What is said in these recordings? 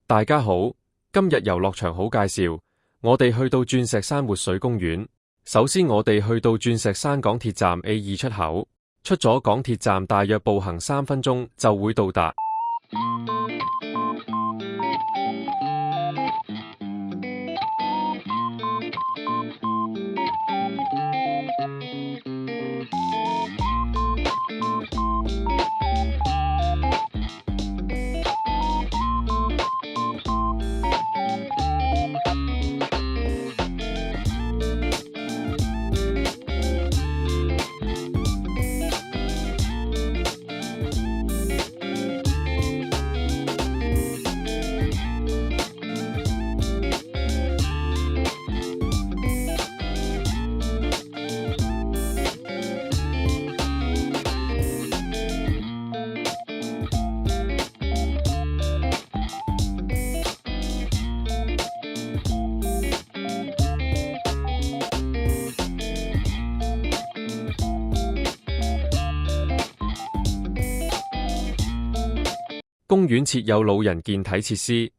大家好，今日遊樂場好介紹，我哋去到鑽石山活水公園。首先我哋去到鑽石山港鐵站 A2 出口，出咗港鐵站大約步行3分鐘就會到達。公園設有老人健體設施。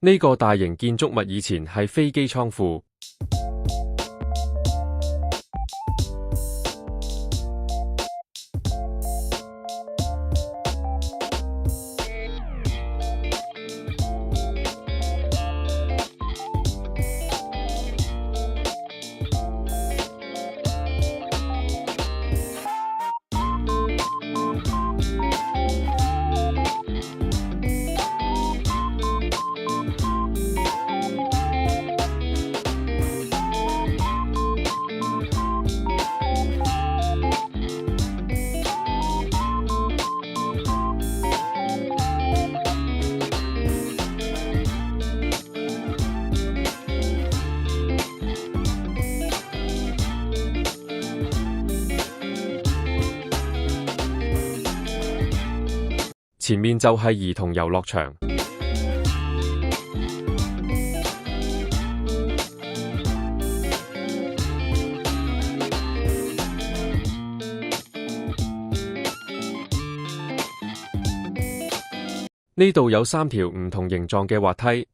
呢個大型建築物以前係飛機倉庫。前面就係兒童遊樂場。呢度有3條唔同形狀嘅滑梯。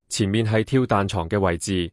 前面係跳彈床嘅位置。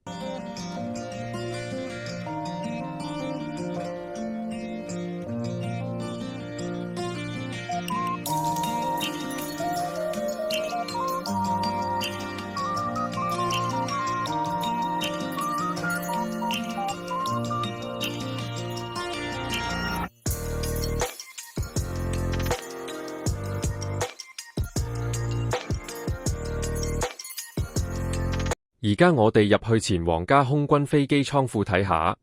而家我哋入去前皇家空軍飛機倉庫睇下，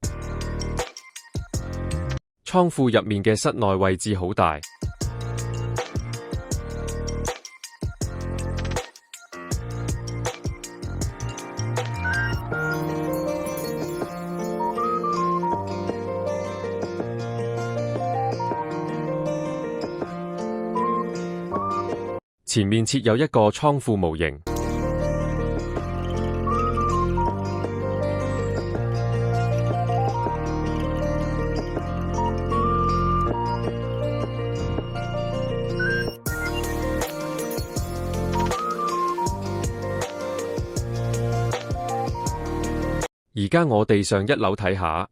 倉庫入面嘅室內位置好大。前面設有一個倉庫模型。而家我哋上1樓睇下。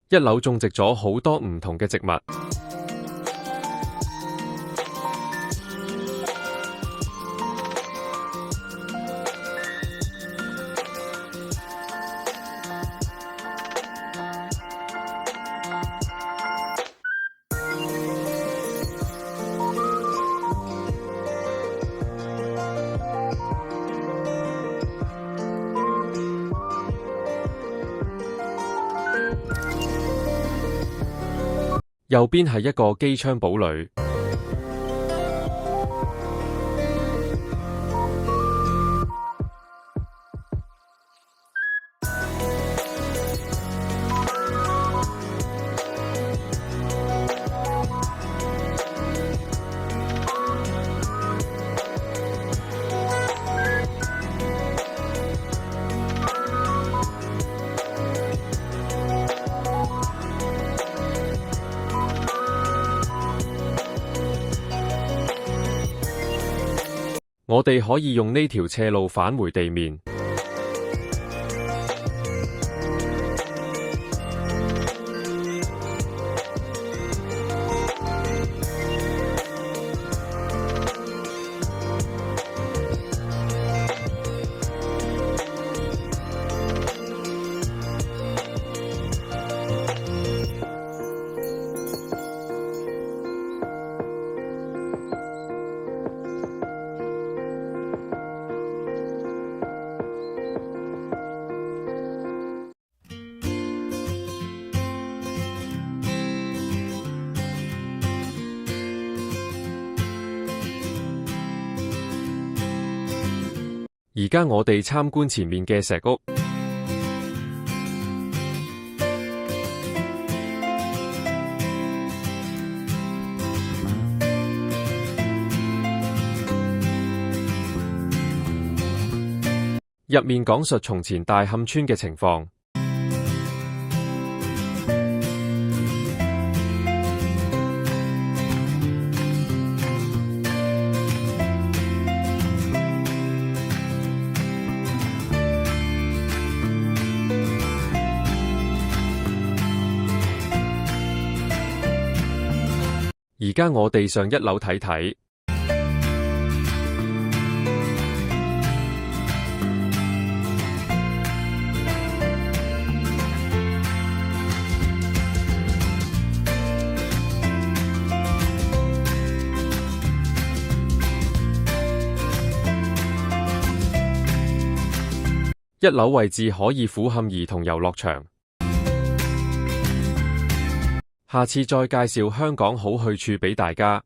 一樓種植咗好多唔同嘅植物。右邊係一個機槍堡壘。我哋可以用呢條斜路返回地面。而家我哋參觀前面嘅石屋，入面講述從前大磡村嘅情況。而家我哋上一樓睇睇，一樓位置可以俯瞰兒童遊樂場。下次再介紹香港好去處俾大家。